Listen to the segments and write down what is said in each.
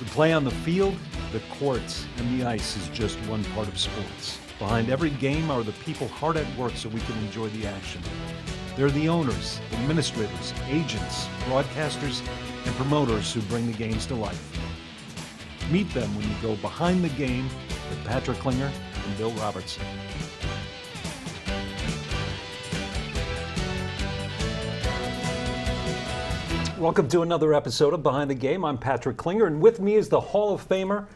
The play on the field, the courts, and the ice is just one part of sports. Behind every game are the people hard at work so we can enjoy the action. They're the owners, administrators, agents, broadcasters, and promoters who bring the games to life. Meet them when you go behind the game with Patrick Klinger and Bill Robertson. Welcome to another episode of Behind the Game. I'm Patrick Klinger, and with me is the Hall of Famer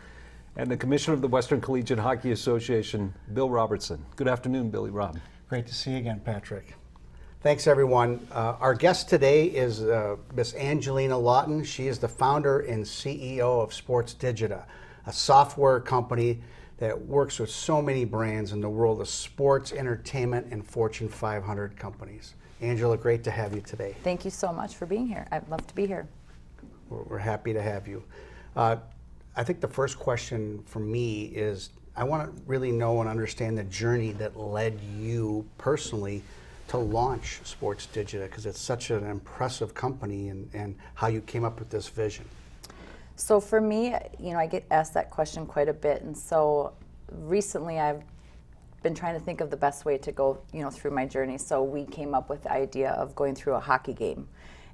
and the Commissioner of the Western Collegiate Hockey Association, Bill Robertson. Good afternoon, Billy Rob. Great to see you again, Patrick. Thanks, everyone. Our guest today is Miss Angelina Lawton. She is the founder and CEO of Sports Digita, a software company that works with so many brands in the world of sports, entertainment, and Fortune 500 companies. Angela, great to have you today. Thank you so much for being here. I'd love to be here. We're happy to have you. I think the first question for me is, I want to really know and understand the journey that led you personally to launch Sports Digita, because it's such an impressive company, and how you came up with this vision. So for me, I get asked that question quite a bit, and so recently I've been trying to think of the best way to go, through my journey. So we came up with the idea of going through a hockey game,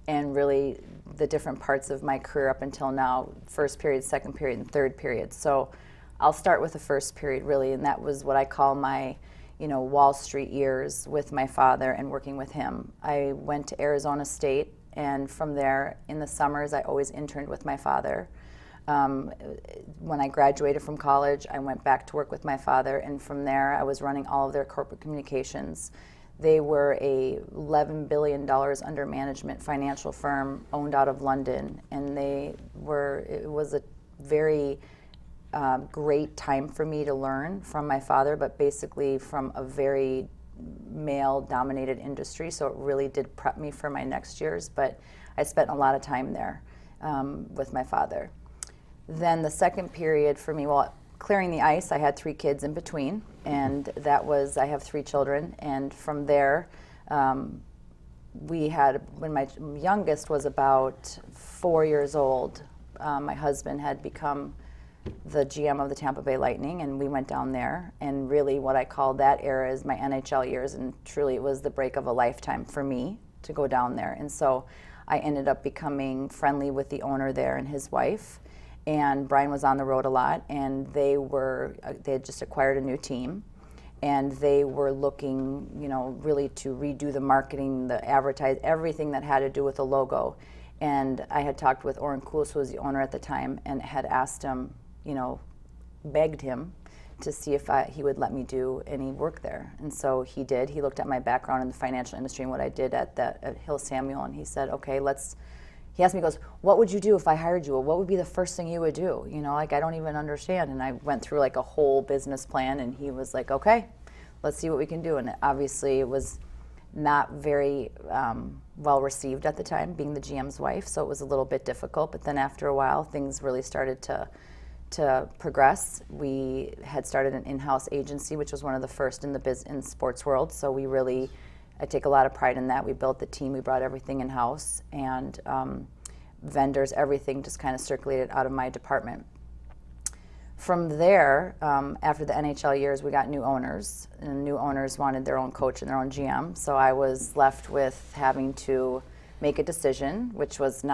and really the different parts of my career up until now: first period, second period, and third period. So I'll start with the first period, really, and that was what I call my, Wall Street years with my father and working with him. I went to Arizona State, and from there, in the summers, I always interned with my father. When I graduated from college, I went back to work with my father, and from there I was running all of their corporate communications. They were a $11 billion under management financial firm owned out of London, and it was a very great time for me to learn from my father, but basically from a very male-dominated industry, so it really did prep me for my next years, but I spent a lot of time there with my father. Then the second period for me, clearing the ice, I had 3 kids in between, and I have 3 children, and from there, when my youngest was about 4 years old, my husband had become the GM of the Tampa Bay Lightning, and we went down there, and really what I call that era is my NHL years, and truly it was the break of a lifetime for me to go down there. And so I ended up becoming friendly with the owner there and his wife, and Brian was on the road a lot, and they had just acquired a new team, and they were looking, really to redo the marketing, the advertise, everything that had to do with the logo. And I had talked with Oren Kulis, who was the owner at the time, and had asked him, begged him to see if he would let me do any work there. And so he did. He looked at my background in the financial industry and what I did at Hill Samuel, and he said, okay, he asked me, he goes, what would you do if I hired you? What would be the first thing you would do? I don't even understand. And I went through a whole business plan, and he was like, okay, let's see what we can do. And obviously it was not very well received at the time, being the GM's wife, so it was a little bit difficult. But then after a while, things really started to progress. We had started an in-house agency, which was one of the first in the sports world. So I take a lot of pride in that. We built the team, we brought everything in-house, and vendors, everything just kind of circulated out of my department. From there, after the NHL years, we got new owners, and new owners wanted their own coach and their own GM. So I was left with having to make a decision, which was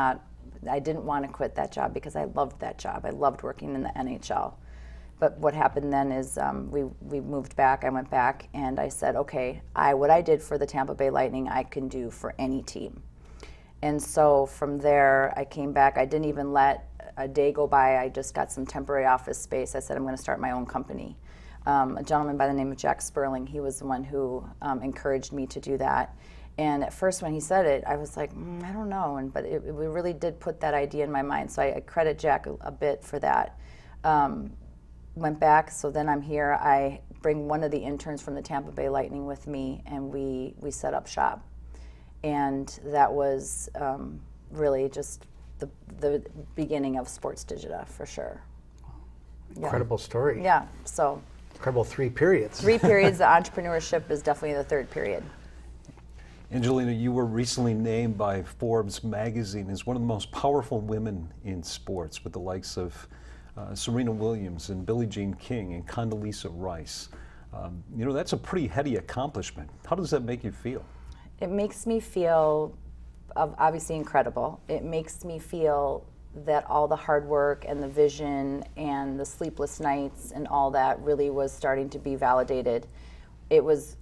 I didn't want to quit that job because I loved that job. I loved working in the NHL. But what happened then is we moved back. I went back, and I said, okay, what I did for the Tampa Bay Lightning, I can do for any team. And so from there, I came back. I didn't even let a day go by. I just got some temporary office space. I said, I'm going to start my own company. A gentleman by the name of Jack Sperling, he was the one who encouraged me to do that. And at first when he said it, I was like, I don't know. But it really did put that idea in my mind. So I credit Jack a bit for that. Went back, so then I'm here. I bring one of the interns from the Tampa Bay Lightning with me, and we set up shop. And that was really just the beginning of Sports Digita, for sure. Incredible story. Yeah, so. Incredible 3 periods. 3 periods. The entrepreneurship is definitely the third period. Angelina, you were recently named by Forbes magazine as one of the most powerful women in sports, with the likes of Serena Williams and Billie Jean King and Condoleezza Rice. That's a pretty heady accomplishment. How does that make you feel? It makes me feel obviously incredible. It makes me feel that all the hard work and the vision and the sleepless nights and all that really was starting to be validated. It was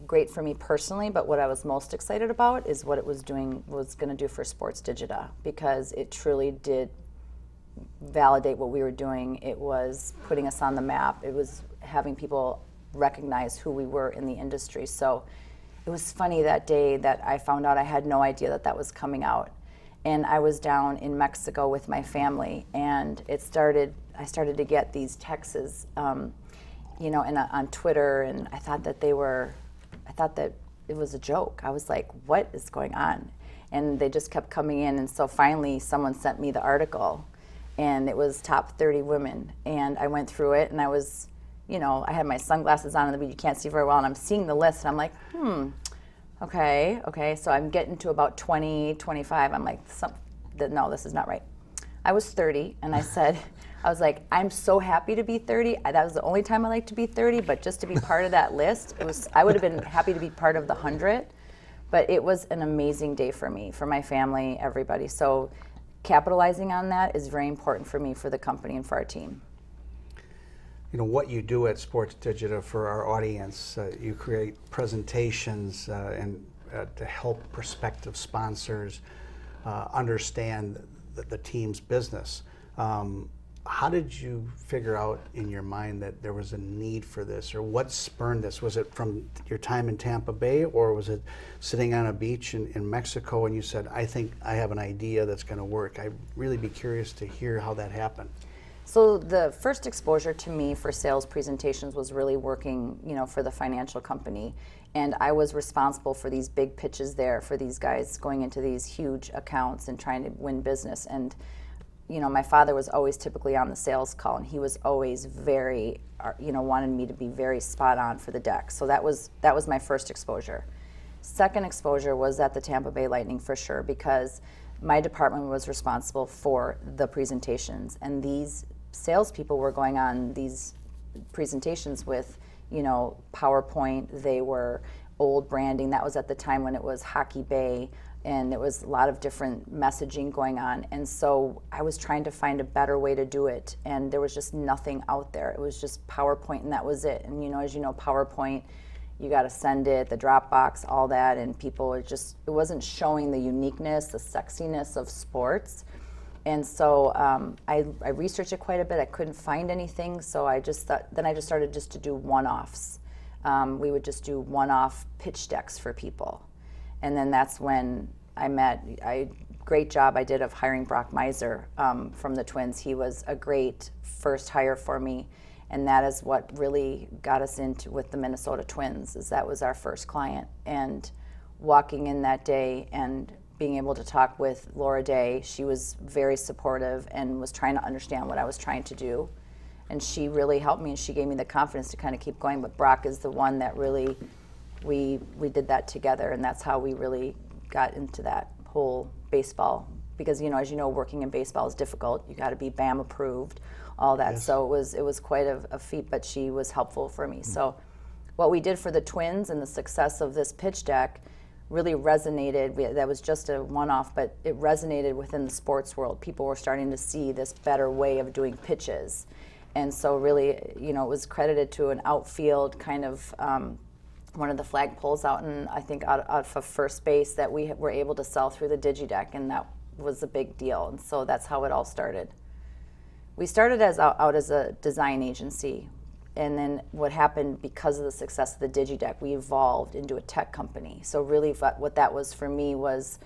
great for me personally, but what I was most excited about is what it was going to do for Sports Digita, because it truly did validate what we were doing. It was putting us on the map. It was having people recognize who we were in the industry. So it was funny that day that I found out. I had no idea that that was coming out. And I was down in Mexico with my family, and I started to get these texts, on Twitter, and I thought that it was a joke. I was like, what is going on? And they just kept coming in, and so finally someone sent me the article, and it was top 30 women, and I went through it, and I was, I had my sunglasses on, and you can't see very well, and I'm seeing the list, and I'm like, okay, so I'm getting to about 20, 25. I'm like, no, this is not right. I was 30, and I was like, I'm so happy to be 30. That was the only time I like to be 30, but just to be part of that list, I would have been happy to be part of the 100, but it was an amazing day for me, for my family, everybody. So capitalizing on that is very important for me, for the company, and for our team. What you do at Sports Digita for our audience, you create presentations and to help prospective sponsors understand the team's business. How did you figure out in your mind that there was a need for this, or what spurned this? Was it from your time in Tampa Bay, or was it sitting on a beach in Mexico and you said, I think I have an idea that's going to work? I'd really be curious to hear how that happened. So the first exposure to me for sales presentations was really working, for the financial company. And I was responsible for these big pitches there for these guys going into these huge accounts and trying to win business. And, my father was always typically on the sales call, and he was always very, wanted me to be very spot on for the deck. So that was my first exposure. Second exposure was at the Tampa Bay Lightning, for sure, because my department was responsible for the presentations, and these salespeople were going on these presentations with, PowerPoint. They were old branding. That was at the time when it was Hockey Bay, and it was a lot of different messaging going on. And so I was trying to find a better way to do it, and there was just nothing out there. It was just PowerPoint, and that was it. And as you know, PowerPoint, you got to send it, the Dropbox, all that, and people it wasn't showing the uniqueness, the sexiness of sports. And so I researched it quite a bit. I couldn't find anything, so I just started to do one-offs. We would just do one-off pitch decks for people. And then that's when great job I did of hiring Brock Meiser from the Twins. He was a great first hire for me. And that is what really got us into with the Minnesota Twins, is that was our first client. And walking in that day and being able to talk with Laura Day, she was very supportive and was trying to understand what I was trying to do. And she really helped me, and she gave me the confidence to kind of keep going. But Brock is the one that really, we did that together, and that's how we really got into that whole baseball. Because, as you know, working in baseball is difficult. You got to be BAM approved, all that. Yes. So it was quite a feat, but she was helpful for me. So what we did for the Twins and the success of this pitch deck really resonated. That was just a one-off, but it resonated within the sports world. People were starting to see this better way of doing pitches. And so really, it was credited to an outfield kind of one of the flagpoles out of first base that we were able to sell through the DigiDeck, and that was a big deal. And so that's how it all started. We started out as a design agency, and then what happened because of the success of the DigiDeck, we evolved into a tech company. So really what that was for me was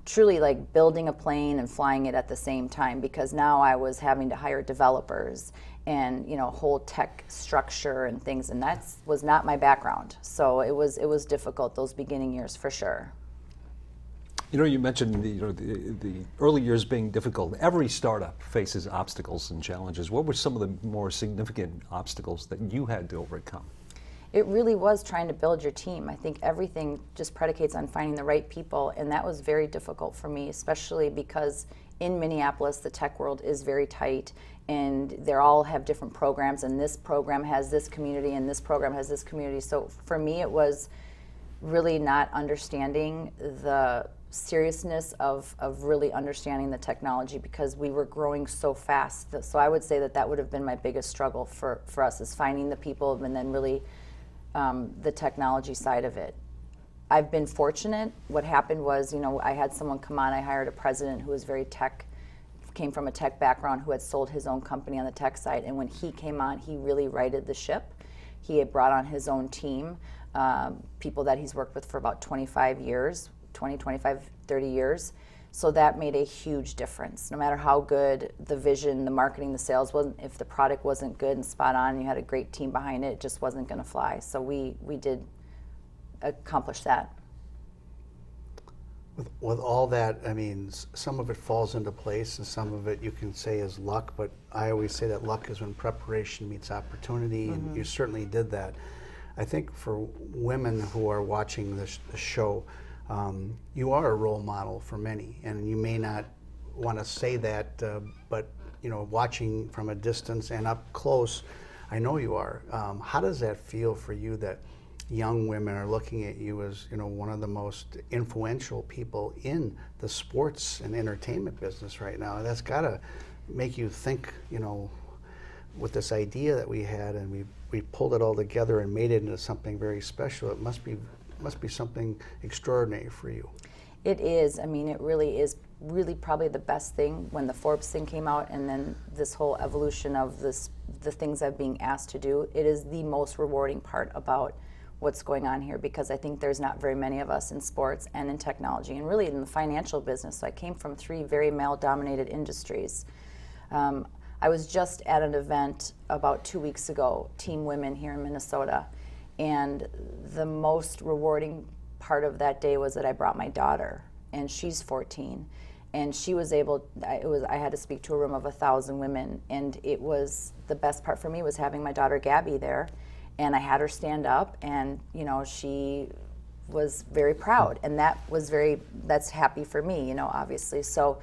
truly like building a plane and flying it at the same time, because now I was having to hire developers and whole tech structure and things, and that was not my background. So it was difficult those beginning years for sure. You mentioned the early years being difficult. Every startup faces obstacles and challenges. What were some of the more significant obstacles that you had to overcome? it really was trying to build your team. I think everything just predicates on finding the right people, and that was very difficult for me, especially because in Minneapolis, the tech world is very tight, and they all have different programs, and this program has this community, and this program has this community. So for me, it was really not understanding the seriousness of really understanding the technology, because we were growing so fast. So I would say that would have been my biggest struggle for us, is finding the people and then really the technology side of it. I've been fortunate. What happened was, I had someone come on. I hired a president who was very tech, came from a tech background, who had sold his own company on the tech side. And when he came on, he really righted the ship. He had brought on his own team, people that he's worked with for about 25 years, 25, 30 years. So that made a huge difference. No matter how good the vision, the marketing, the sales wasn't, if the product wasn't good and spot on, and you had a great team behind it, it just wasn't going to fly. So we did accomplish that. With all that, I mean, some of it falls into place, and some of it you can say is luck, but I always say that luck is when preparation meets opportunity, and you certainly did that. I think for women who are watching the show, you are a role model for many, and you may not want to say that, but watching from a distance and up close, I know you are. How does that feel for you, that young women are looking at you as one of the most influential people in the sports and entertainment business right now? That's got to make you think, with this idea that we had, and we pulled it all together and made it into something very special. It must be something extraordinary for you. It is. I mean, it really is probably the best thing when the Forbes thing came out, and then this whole evolution of the things I'm being asked to do. It is the most rewarding part about what's going on here, because I think there's not very many of us in sports and in technology, and really in the financial business. So I came from 3 very male-dominated industries. I was just at an event about 2 weeks ago, Team Women here in Minnesota, and the most rewarding part of that day was that I brought my daughter, and she's 14, and she was able. I had to speak to a room of 1,000 women, and it was the best part for me was having my daughter Gabby there, and I had her stand up, and she was very proud, and that's happy for me, obviously. So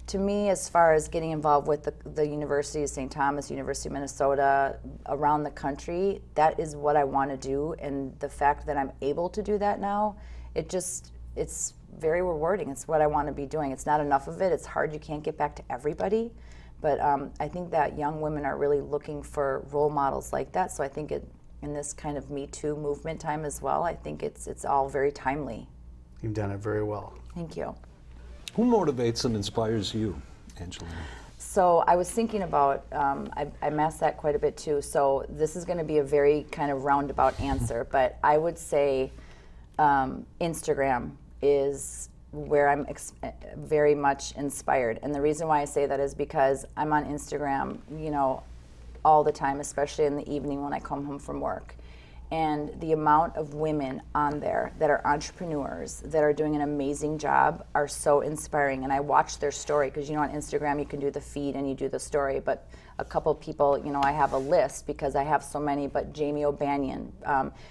to me, as far as getting involved with the University of St. Thomas, University of Minnesota, around the country, that is what I want to do. And the fact that I'm able to do that now, it's very rewarding. It's what I want to be doing. It's not enough of it. It's hard. You can't get back to everybody. But I think that young women are really looking for role models like that. So I think in this kind of Me Too movement time as well, I think it's all very timely. You've done it very well. Thank you. Who motivates and inspires you, Angelina? So I was thinking about, I'm asked that quite a bit too, so this is going to be a very kind of roundabout answer, but I would say Instagram is where I'm very much inspired. And the reason why I say that is because I'm on Instagram, all the time, especially in the evening when I come home from work. And the amount of women on there that are entrepreneurs, that are doing an amazing job, are so inspiring. And I watch their story, because on Instagram you can do the feed and you do the story. But a couple people, I have a list because I have so many. But Jamie O'Banion,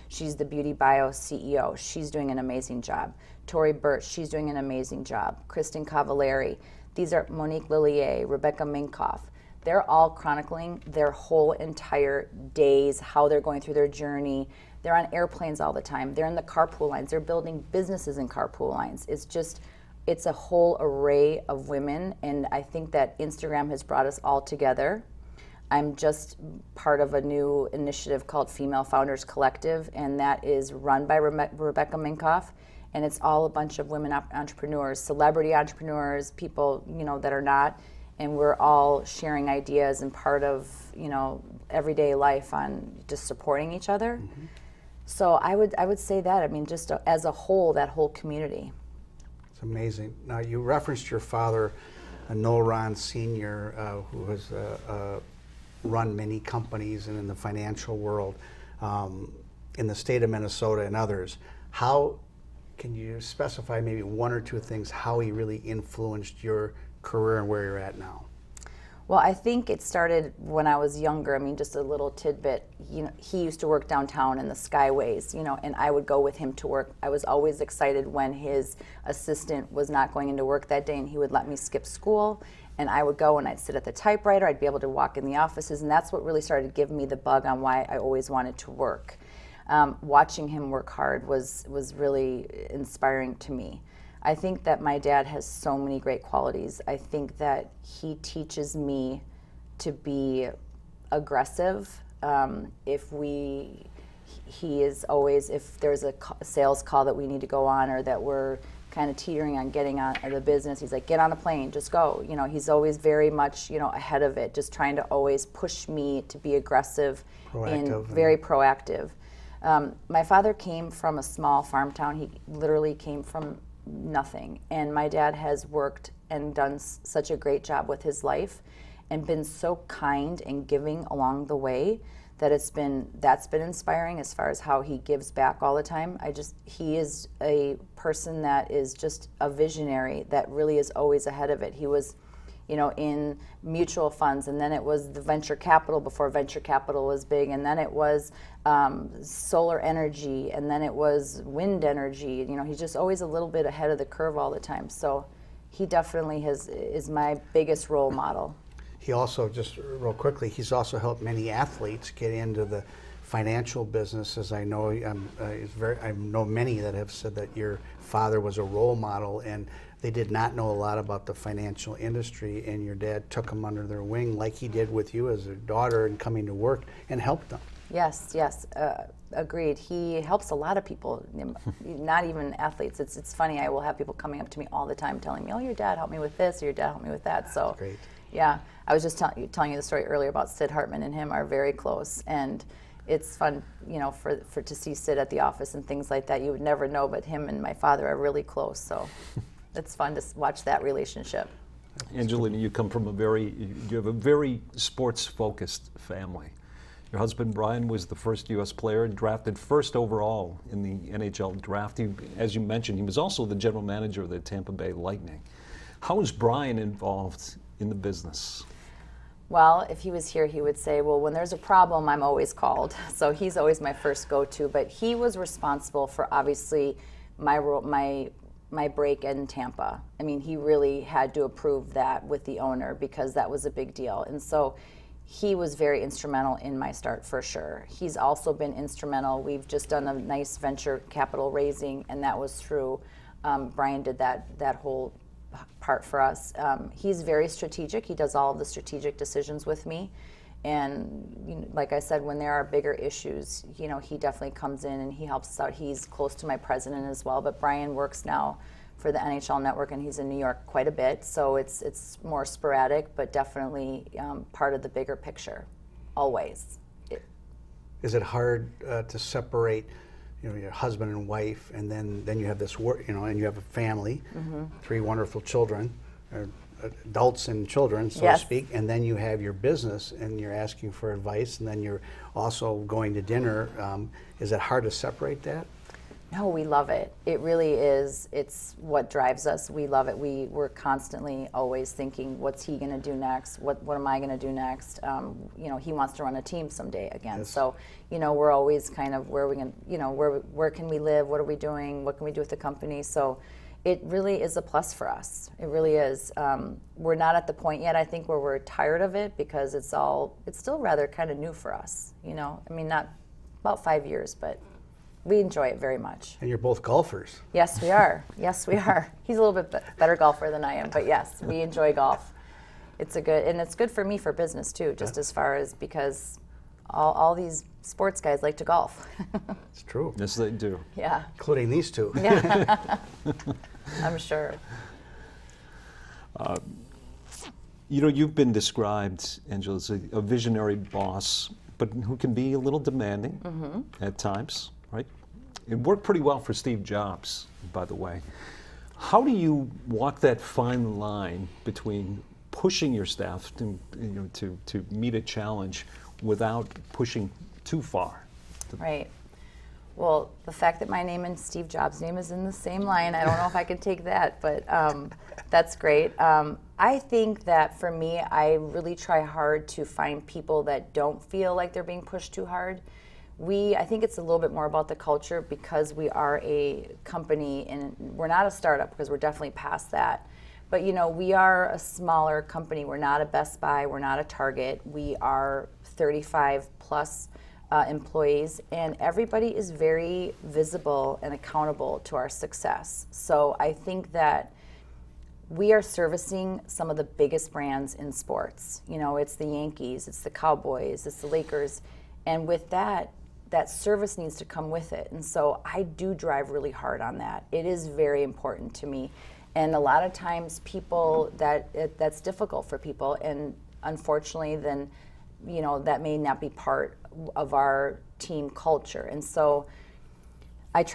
she's the Beauty Bio CEO. She's doing an amazing job. Tori Birch, she's doing an amazing job. Kristen Cavallari. These are Monique Lillier, Rebecca Minkoff. They're all chronicling their whole entire days, how they're going through their journey. They're on airplanes all the time. They're in the carpool lines. They're building businesses in carpool lines. It's a whole array of women, and I think that Instagram has brought us all together. I'm just part of a new initiative called Female Founders Collective, and that is run by Rebecca Minkoff, and it's all a bunch of women entrepreneurs, celebrity entrepreneurs, people that are not. And we're all sharing ideas and part of, everyday life on just supporting each other. Mm-hmm. So I would say that. I mean, just as a whole, that whole community. It's amazing. Now, you referenced your father, Noel Ron Sr., who has run many companies and in the financial world in the state of Minnesota and others. How can you specify maybe 1 or 2 things how he really influenced your career and where you're at now? Well, I think it started when I was younger. I mean, just a little tidbit. You know, he used to work downtown in the Skyways, you know, and I would go with him to work. I was always excited when his assistant was not going into work that day, and he would let me skip school, and I would go and I'd sit at the typewriter. I'd be able to walk in the offices, and that's what really started giving me the bug on why I always wanted to work. Watching him work hard was really inspiring to me. I think that my dad has so many great qualities. I think that he teaches me to be aggressive. He is always, if there's a sales call that we need to go on or that we're kind of teetering on getting on the business, he's like, get on a plane, just go. You know, he's always very much, you know, ahead of it, just trying to always push me to be aggressive and very proactive. My father came from a small farm town. He literally came from nothing, and my dad has worked and done such a great job with his life and been so kind and giving along the way that that's been inspiring as far as how he gives back all the time. He is a person that is just a visionary that really is always ahead of it. He was, you know, in mutual funds, and then it was the venture capital before venture capital was big, and then it was solar energy, and then it was wind energy. You know, he's just always a little bit ahead of the curve all the time. So he definitely is my biggest role model. He also, just real quickly, he's also helped many athletes get into the financial business, as I know. I know many that have said that your father was a role model, and they did not know a lot about the financial industry, and your dad took them under their wing like he did with you as a daughter and coming to work and helped them. Yes, agreed. He helps a lot of people, not even athletes. It's funny, I will have people coming up to me all the time telling me, oh, your dad helped me with this, or your dad helped me with that. So, great. Yeah, I was just telling you the story earlier about Sid Hartman and him are very close, and it's fun, you know, for to see Sid at the office and things like that. You would never know, but him and my father are really close, so it's fun to watch that relationship. Angelina, you come from you have a very sports-focused family. Your husband, Brian, was the first U.S. player drafted first overall in the NHL draft. As you mentioned, he was also the general manager of the Tampa Bay Lightning. How is Brian involved in the business? Well, if he was here, he would say, well, when there's a problem, I'm always called. So he's always my first go-to. But he was responsible for, obviously, my break in Tampa. I mean, he really had to approve that with the owner because that was a big deal. And so he was very instrumental in my start, for sure. He's also been instrumental. We've just done a nice venture capital raising, and that was through, Brian did that whole part for us. He's very strategic. He does all of the strategic decisions with me. And you know, like I said, when there are bigger issues, you know, he definitely comes in and he helps us out. He's close to my president as well. But Brian works now for the NHL Network, and he's in New York quite a bit. So it's more sporadic, but definitely part of the bigger picture, always. Is it hard to separate, you know, your husband and wife, and then you have this work, you know, and you have a family, 3 wonderful children, or adults and children, so to speak, and then you have your business, and you're asking for advice, and then you're also going to dinner. Is it hard to separate that? No, we love it. It really is. It's what drives us. We love it. We're constantly always thinking, what's he going to do next? What am I going to do next? You know, he wants to run a team someday again. Yes. So, you know, we're always kind of where can we live? What are we doing? What can we do with the company? So it really is a plus for us. It really is. We're not at the point yet, I think, where we're tired of it because it's still rather kind of new for us. You know, I mean, not about 5 years, but we enjoy it very much. And you're both golfers. Yes, we are. Yes, we are. He's a little bit better golfer than I am, but yes, we enjoy golf. It's good for me for business too, just as far as because all these sports guys like to golf. It's true. Yes, they do. Yeah. Including these two. Yeah. I'm sure. You know, you've been described, Angela, as a visionary boss, but who can be a little demanding at times, right? It worked pretty well for Steve Jobs, by the way. How do you walk that fine line between pushing your staff to meet a challenge without pushing too far? Right. Well, the fact that my name and Steve Jobs' name is in the same line, I don't know if I could take that, but that's great. I think that for me, I really try hard to find people that don't feel like they're being pushed too hard. I think it's a little bit more about the culture because we are a company and we're not a startup because we're definitely past that. But we are a smaller company. We're not a Best Buy. We're not a Target. We are 35 plus employees, and everybody is very visible and accountable to our success. So I think that we are servicing some of the biggest brands in sports. It's the Yankees, it's the Cowboys, it's the Lakers. And with that service needs to come with it. And so I do drive really hard on that. It is very important to me. And a lot of times that's difficult for people. And unfortunately, then, that may not be part of our team culture. And so I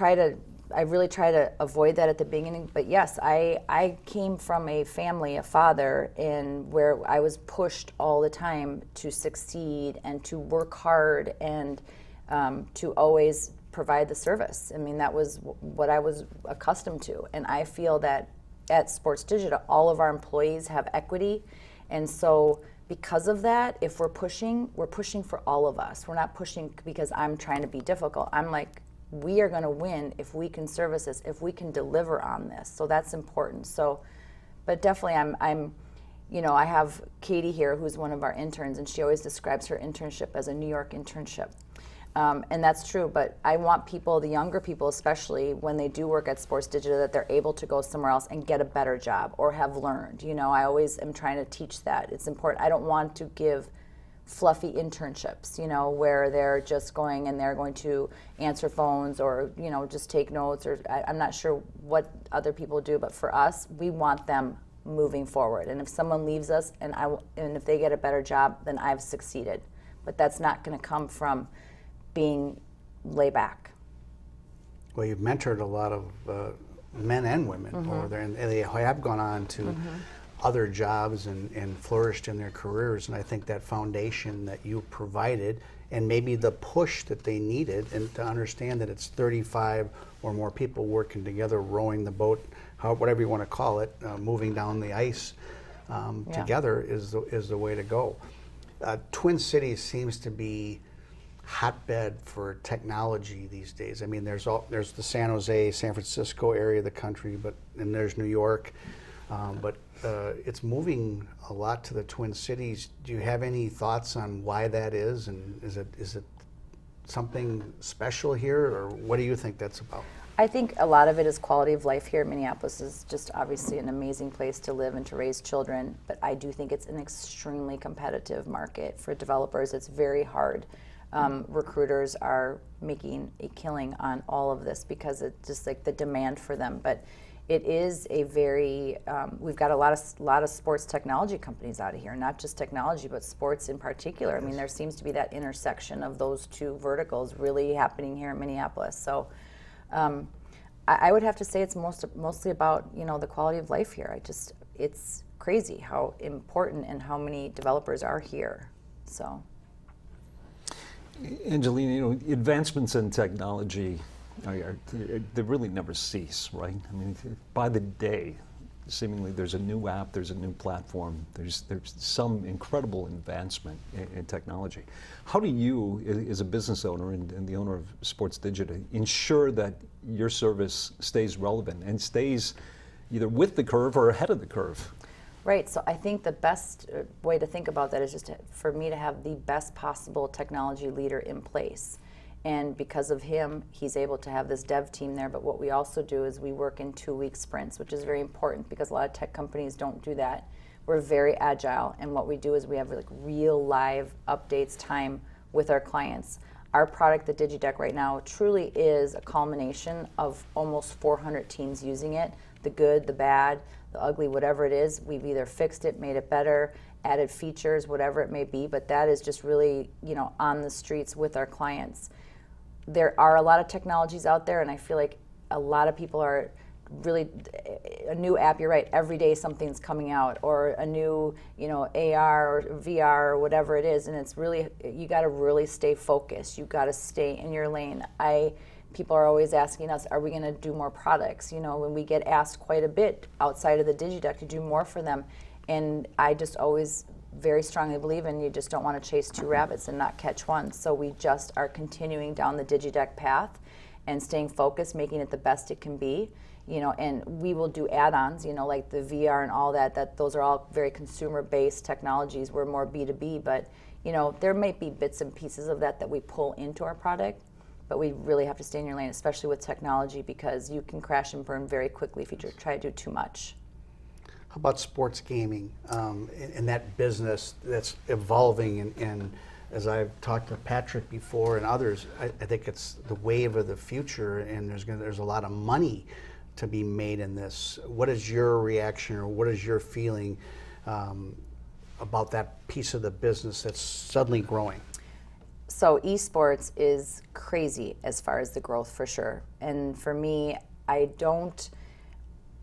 really try to avoid that at the beginning. But yes, I came from a father, and where I was pushed all the time to succeed and to work hard and to always provide the service. I mean, that was what I was accustomed to. And I feel that at Sports Digital, all of our employees have equity. And so because of that, if we're pushing for all of us. We're not pushing because I'm trying to be difficult. I'm like, we are going to win if we can service this, if we can deliver on this. So that's important. So, but definitely I have Katie here, who's one of our interns, and she always describes her internship as a New York internship. And that's true, but I want people, the younger people especially, when they do work at Sports Digital, that they're able to go somewhere else and get a better job or have learned. I always am trying to teach that. It's important. I don't want to give fluffy internships, where they're just going and they're going to answer phones or, just take notes, or I'm not sure what other people do, but for us, we want them moving forward. And if someone leaves us and if they get a better job, then I've succeeded. But that's not going to come from being laid back. Well, you've mentored a lot of men and women over there, and they have gone on to other jobs and flourished in their careers. And I think that foundation that you provided, and maybe the push that they needed, and to understand that it's 35 or more people working together, rowing the boat, whatever you want to call it, moving down the ice together is the way to go. Twin Cities seems to be hotbed for technology these days. I mean, there's the San Jose, San Francisco area of the country, and there's New York, but it's moving a lot to the Twin Cities. Do you have any thoughts on why that is, and is it something special here, or what do you think that's about? I think a lot of it is quality of life here. Minneapolis is just obviously an amazing place to live and to raise children, but I do think it's an extremely competitive market for developers. It's very hard. Recruiters are making a killing on all of this because it's just like the demand for them. But it is a very, we've got a lot of sports technology companies out of here, not just technology, but sports in particular. I mean, there seems to be that intersection of those two verticals really happening here in Minneapolis. So I would have to say it's mostly about, the quality of life here. It's crazy how important and how many developers are here. So. Angelina, advancements in technology, they really never cease, right? I mean, by the day, seemingly there's a new app, there's a new platform, there's some incredible advancement in technology. How do you, as a business owner and the owner of Sports Digital, ensure that your service stays relevant and stays either with the curve or ahead of the curve? Right, so I think the best way to think about that is just for me to have the best possible technology leader in place. And because of him, he's able to have this dev team there. But what we also do is we work in 2-week sprints, which is very important because a lot of tech companies don't do that. We're very agile, and what we do is we have like real live updates time with our clients. Our product, the DigiDeck right now, truly is a culmination of almost 400 teams using it, the good, the bad, the ugly, whatever it is. We've either fixed it, made it better, added features, whatever it may be, but that is just really, on the streets with our clients. There are a lot of technologies out there, and I feel like a lot of people are really, a new app, you're right, every day something's coming out, or a new, AR or VR or whatever it is, and it's really, you gotta really stay focused. You gotta stay in your lane. People are always asking us, are we going to do more products? When we get asked quite a bit outside of the DigiDeck to do more for them. And I just always very strongly believe in you just don't want to chase two rabbits and not catch one. So we just are continuing down the DigiDeck path and staying focused, making it the best it can be. And we will do add-ons, like the VR and all that those are all very consumer-based technologies. We're more B2B, but there might be bits and pieces of that we pull into our product, but we really have to stay in your lane, especially with technology, because you can crash and burn very quickly if you try to do too much. How about sports gaming and that business that's evolving? And as I've talked to Patrick before and others, I think it's the wave of the future, and there's a lot of money to be made in this. What is your reaction, or what is your feeling about that piece of the business that's suddenly growing? So esports is crazy as far as the growth, for sure. And for me, I don't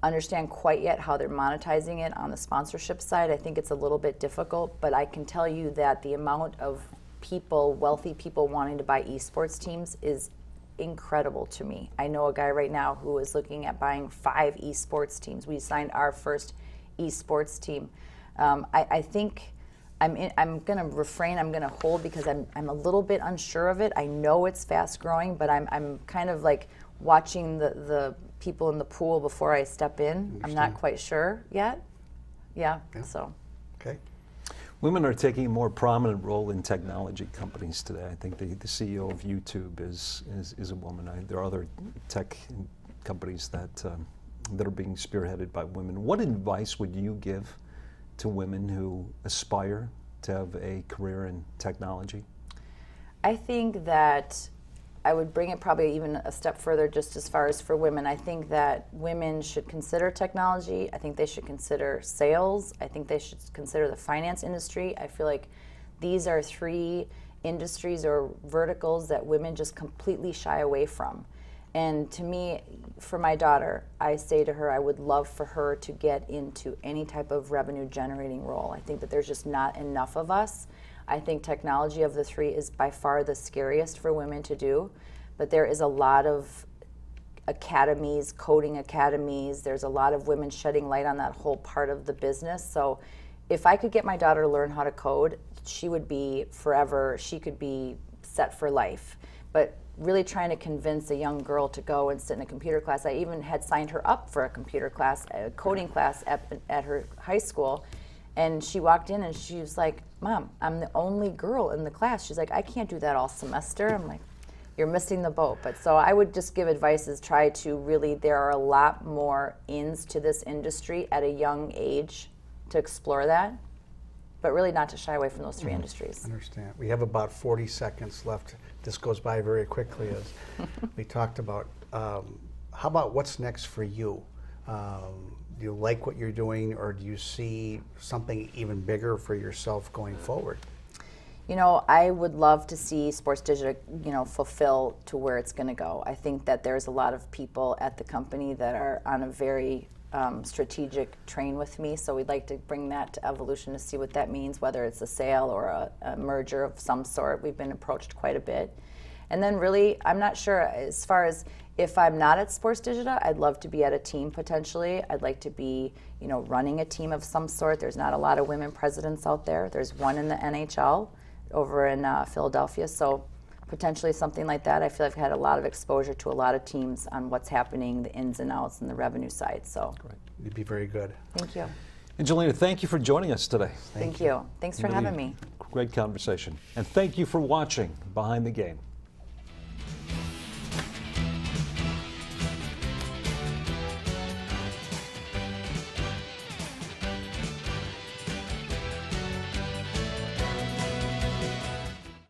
understand quite yet how they're monetizing it on the sponsorship side. I think it's a little bit difficult, but I can tell you that the amount of people, wealthy people wanting to buy esports teams is incredible to me. I know a guy right now who is looking at buying 5 esports teams. We signed our first esports team. I think I'm going to refrain. I'm going to hold because I'm a little bit unsure of it. I know it's fast growing, but I'm kind of like watching the people in the pool before I step in. I'm not quite sure yet. Yeah. So. Okay. Women are taking a more prominent role in technology companies today. I think the CEO of YouTube is a woman. There are other tech companies that are being spearheaded by women. What advice would you give to women who aspire to have a career in technology? I think that I would bring it probably even a step further, just as far as for women. I think that women should consider technology. I think they should consider sales. I think they should consider the finance industry. I feel like these are 3 industries or verticals that women just completely shy away from. And to me, for my daughter, I say to her, I would love for her to get into any type of revenue generating role. I think that there's just not enough of us. I think technology of the 3 is by far the scariest for women to do, but there is a lot of academies, coding academies. There's a lot of women shedding light on that whole part of the business. So if I could get my daughter to learn how to code, she would be forever, she could be set for life. But really trying to convince a young girl to go and sit in a computer class, I even had signed her up for a computer class, a coding class at her high school. And she walked in and she was like, Mom, I'm the only girl in the class. She's like, I can't do that all semester. I'm like, you're missing the boat. But so I would just give advice is try to really, there are a lot more ins to this industry at a young age to explore that, but really not to shy away from those 3 industries. I understand. We have about 40 seconds left. This goes by very quickly, as we talked about. How about what's next for you? Do you like what you're doing, or do you see something even bigger for yourself going forward? I would love to see Sports Digital, fulfill to where it's going to go. I think that there's a lot of people at the company that are on a very strategic train with me, so we'd like to bring that to evolution to see what that means, whether it's a sale or a merger of some sort. We've been approached quite a bit. And then really, I'm not sure as far as if I'm not at Sports Digital, I'd love to be at a team potentially. I'd like to be, running a team of some sort. There's not a lot of women presidents out there. There's one in the NHL over in Philadelphia, so potentially something like that. I feel like I've had a lot of exposure to a lot of teams on what's happening, the ins and outs, and the revenue side. So, Great. You'd be very good. Thank you. Angelina, thank you for joining us today. Thank you. Thanks for having me. Great conversation. And thank you for watching Behind the Game.